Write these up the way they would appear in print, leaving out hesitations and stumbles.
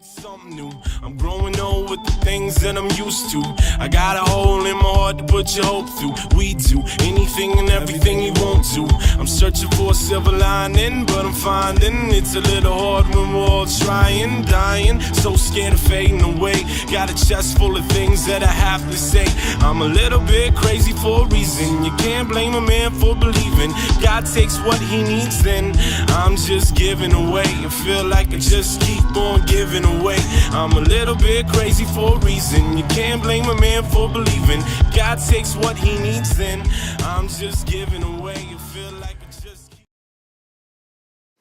Something new. I'm growing old with the things that I'm used to. I got a hole in my heart to put your hope through. We do anything and everything you want to. I'm searching for a silver lining, but I'm finding it's a little hard when we're all trying, dying, so scared of fading away. Got a chest full of things that I have to say. I'm a little bit crazy for a reason. You can't blame a man for believing. God takes what he needs, then I'm just giving away. I feel like I just keep on giving away. I'm a little bit crazy for a reason. You can't blame a man for believing. God takes what he needs, then I'm just giving away. You feel like I just keep...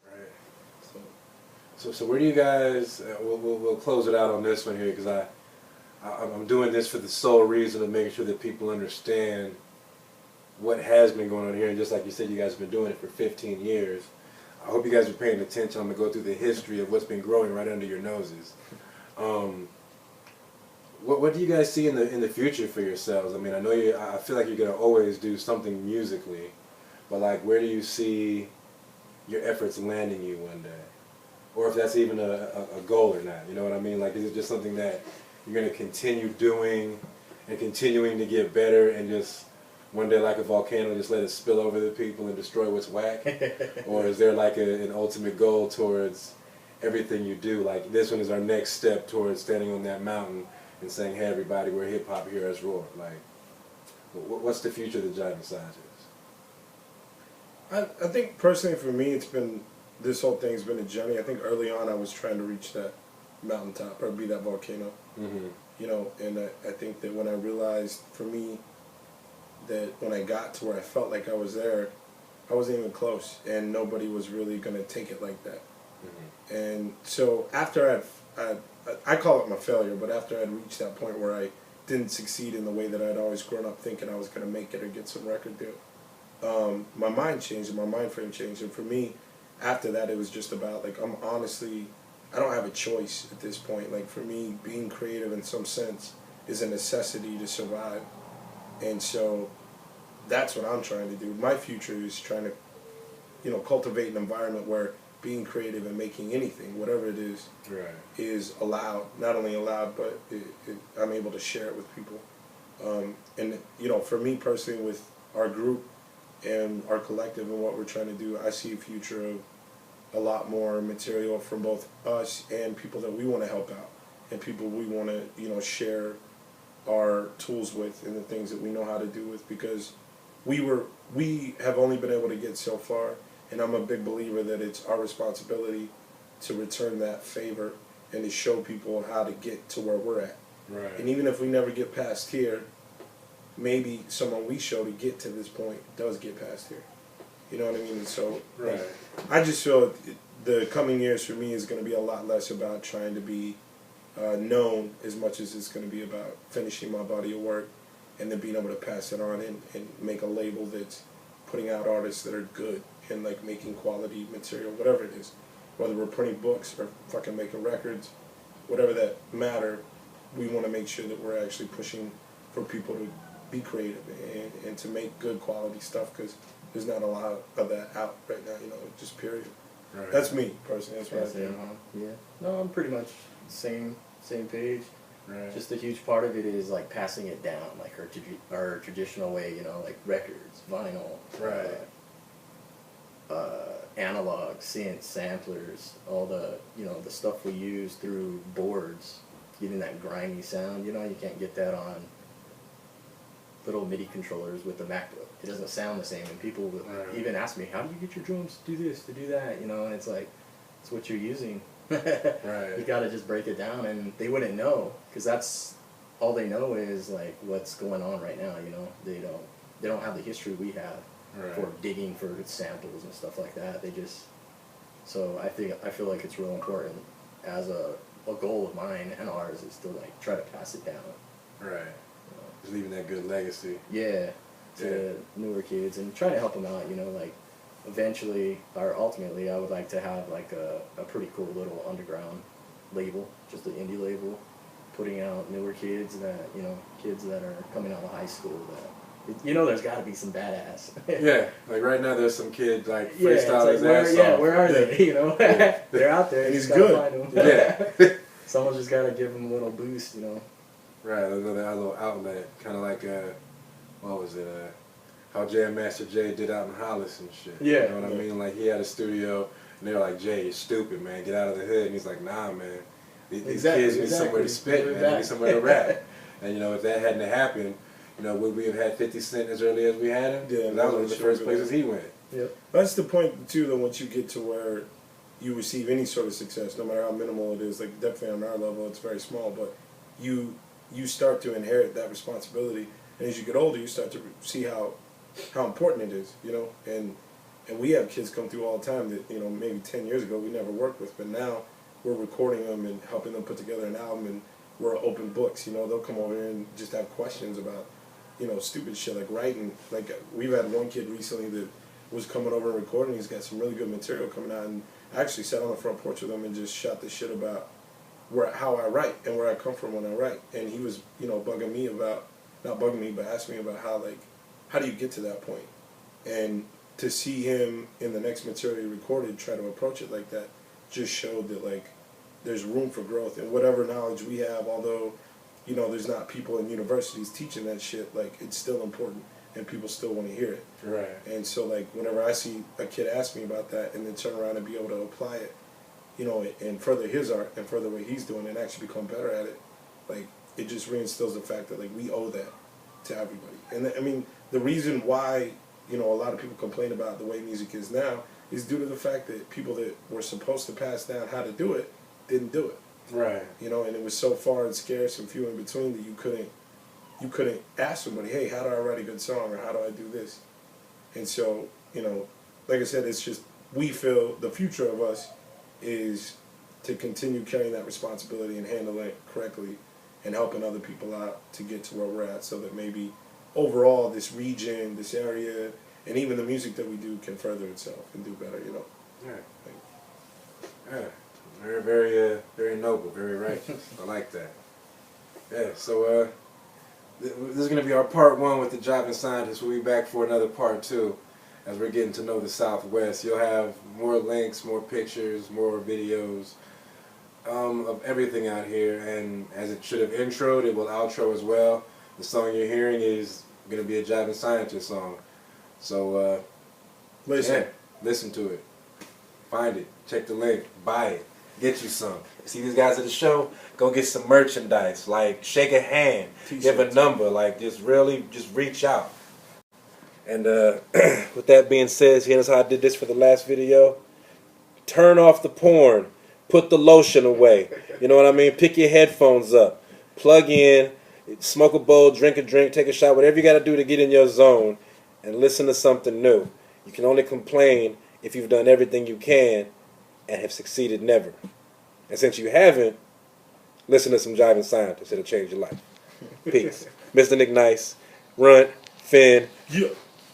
Right. So where do you guys? We'll close it out on this one here, because I'm doing this for the sole reason of making sure that people understand what has been going on here. And just like you said, you guys have been doing it for 15 years. I hope you guys are paying attention. I'm going to go through the history of what's been growing right under your noses. What do you guys see in the future for yourselves? I mean, I feel like you're going to always do something musically, but like, where do you see your efforts landing you one day? Or if that's even a goal or not, you know what I mean? Like, is it just something that you're going to continue doing and continuing to get better, and just one day, like a volcano, just let it spill over the people and destroy what's whack? Or is there like an ultimate goal towards everything you do? Like, this one is our next step towards standing on that mountain and saying, hey everybody, we're hip-hop heroes roar. Like, what's the future of the Jive Massages? I think personally for me, this whole thing's been a journey. I think early on I was trying to reach that mountaintop or be that volcano. Mm-hmm. You know, and I think that when I realized, for me, that when I got to where I felt like I was there, I wasn't even close, and nobody was really going to take it like that. Mm-hmm. And so after I call it my failure, but after I'd reached that point where I didn't succeed in the way that I'd always grown up thinking I was going to make it or get some record deal, my mind changed and my mind frame changed. And for me, after that, it was just about, like, I don't have a choice at this point. Like, for me, being creative in some sense is a necessity to survive. And so that's what I'm trying to do. My future is trying to, you know, cultivate an environment where being creative and making anything, whatever it is, right, is allowed. Not only allowed, but I'm able to share it with people. And, you know, for me personally, with our group and our collective and what we're trying to do, I see a future of a lot more material from both us and people that we want to help out, and people we want to, you know, share our tools with and the things that we know how to do with, because we have only been able to get so far, and I'm a big believer that it's our responsibility to return that favor and to show people how to get to where we're at. Right. And even if we never get past here, maybe someone we show to get to this point does get past here. You know what I mean? And so right. I just feel the coming years for me is going to be a lot less about trying to be known as much as it's going to be about finishing my body of work and then being able to pass it on and make a label that's putting out artists that are good and, like, making quality material, whatever it is. Whether we're printing books or fucking making records, whatever that matter, we want to make sure that we're actually pushing for people to be creative and to make good quality stuff, because there's not a lot of that out right now, you know, just period. Right. That's me, personally. That's what I think. Yeah. No, I'm pretty much same page. Right. Just a huge part of it is, like, passing it down, like our traditional way, you know, like records, vinyl, right, analog, synths, samplers, all the, you know, the stuff we use through boards, getting that grimy sound. You know, you can't get that on little MIDI controllers with the MacBook. It doesn't sound the same, and people will even ask me, how do you get your drums to do this, to do that, you know, and it's like, it's what you're using. Right. You gotta just break it down, and they wouldn't know, because that's all they know is, like, what's going on right now, you know. They don't have the history we have for digging for samples and stuff like that. They just, so I feel like it's real important as a goal of mine and ours is to, like, try to pass it down. Right. Just leaving that good legacy. Yeah, to newer kids, and try to help them out, you know, like, eventually, or ultimately, I would like to have, like, a pretty cool little underground label, just an indie label, putting out newer kids that, you know, kids that are coming out of high school that, you know, there's got to be some badass. Yeah, like right now there's some kid, like, freestyle his ass off. Yeah, where are they, you know? They're out there. And he's good. Find them. Yeah. Someone just gotta give him a little boost, you know. Right, a little outlet, kind of like what was it? How Jam Master Jay did out in Hollis and shit. Yeah. You know what I mean? Like he had a studio, and they were like, "Jay, you're stupid, man. Get out of the hood." And he's like, "Nah, man. These kids need somewhere to spit, man. They need somewhere to rap." And you know, if that hadn't happened, you know, would we have had 50 Cent as early as we had him? Yeah, that was one of the first places he went. Yep. That's the point too. That once you get to where you receive any sort of success, no matter how minimal it is, like definitely on our level, it's very small, but you start to inherit that responsibility, and as you get older, you start to see how important it is, you know. And we have kids come through all the time that, you know, maybe 10 years ago we never worked with, but now we're recording them and helping them put together an album, and we're open books. You know, they'll come over here and just have questions about, you know, stupid shit like writing. Like we've had one kid recently that was coming over and recording. He's got some really good material coming out, and I actually sat on the front porch with him and just shot the shit about how I write and where I come from when I write. And he was, you know, bugging me about, not bugging me, but asking me about how do you get to that point? And to see him in the next material he recorded try to approach it like that just showed that, like, there's room for growth. And whatever knowledge we have, although, you know, there's not people in universities teaching that shit, like, it's still important and people still want to hear it. Right. And so, like, whenever I see a kid ask me about that and then turn around and be able to apply it, you know, and further his art and further what he's doing and actually become better at it, like, it just reinstills the fact that, like, we owe that to everybody. And I mean, the reason why, you know, a lot of people complain about the way music is now is due to the fact that people that were supposed to pass down how to do it didn't do it. Right. You know, and it was so far and scarce and few in between that you couldn't ask somebody, hey, how do I write a good song, or how do I do this? And so, you know, like I said, it's just, we feel the future of us is to continue carrying that responsibility and handling it correctly and helping other people out to get to where we're at, so that maybe overall this region, this area, and even the music that we do can further itself and do better, you know. Yeah. Yeah. Very, very, very noble, very righteous. I like that. Yeah, so this is going to be our part one with the Jiving Scientist. We'll be back for another part two as we're getting to know the Southwest. You'll have more links, more pictures, more videos of everything out here. And as it should have introed, it will outro as well. The song you're hearing is going to be a Jiving Scientist song. So listen to it. Find it. Check the link. Buy it. Get you some. See these guys at the show? Go get some merchandise. Like, shake a hand. Give a number. Like, just reach out. And with that being said, here's how I did this for the last video. Turn off the porn. Put the lotion away. You know what I mean? Pick your headphones up. Plug in. Smoke a bowl. Drink a drink. Take a shot. Whatever you got to do to get in your zone. And listen to something new. You can only complain if you've done everything you can and have succeeded never. And since you haven't, listen to some Jiving Scientists. It'll change your life. Peace. Mr. Nick Nice, Runt, Finn,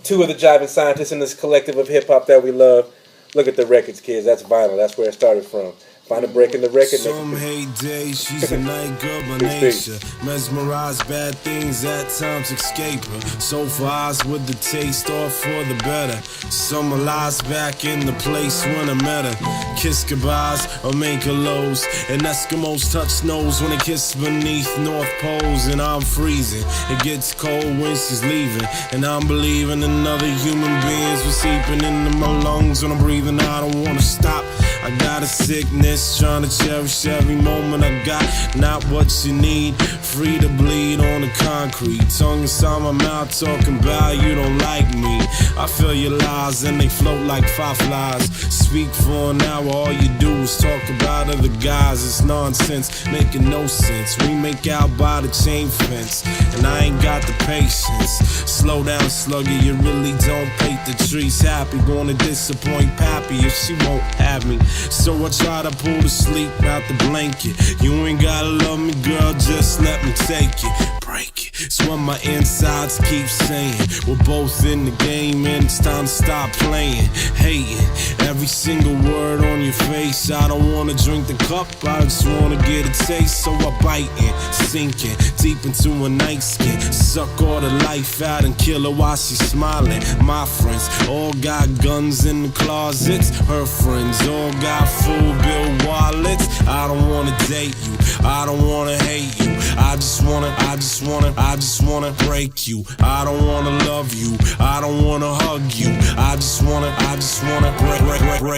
two of the Jiving Scientists in this collective of hip-hop that we love. Look at the records, kids. That's vinyl. That's where it started from. Find a break in the record. Some hate day, she's a night girl by nature. Mesmerized bad things, at times escape her. So far eyes with the taste, all for the better. Summer lies back in the place when I met her. Kiss goodbyes or make hellos. And Eskimos touch snows when they kiss beneath North Poles. And I'm freezing. It gets cold when she's leaving. And I'm believing in other human beings was seeping into my lungs when I'm breathing. I don't wanna stop. I got a sickness, trying to cherish every moment I got. Not what you need, free to bleed on the concrete. Tongue inside my mouth, talking about you don't like me. I feel your lies and they float like fireflies. Speak for an hour, all you do is talk about other guys. It's nonsense, making no sense. We make out by the chain fence, and I ain't got the patience. Slow down, slugger, you really don't paint the trees happy. Gonna disappoint Pappy if she won't have me. So I try to pull the sleep out the blanket. You ain't gotta love me, girl, just let me take it. break it. It's what my insides keep saying. We're both in the game and it's time to stop playing. Hating every single word on your face. I don't wanna drink the cup, I just wanna get a taste. So I bite in, sinking deep into a night skin. Suck all the life out and kill her while she's smiling. My friends all got guns in the closets. Her friends all got full bill wallets. I don't wanna date you, I don't wanna hate you. I just wanna break you. I don't wanna love you, I don't wanna hug you. I just wanna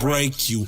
break you.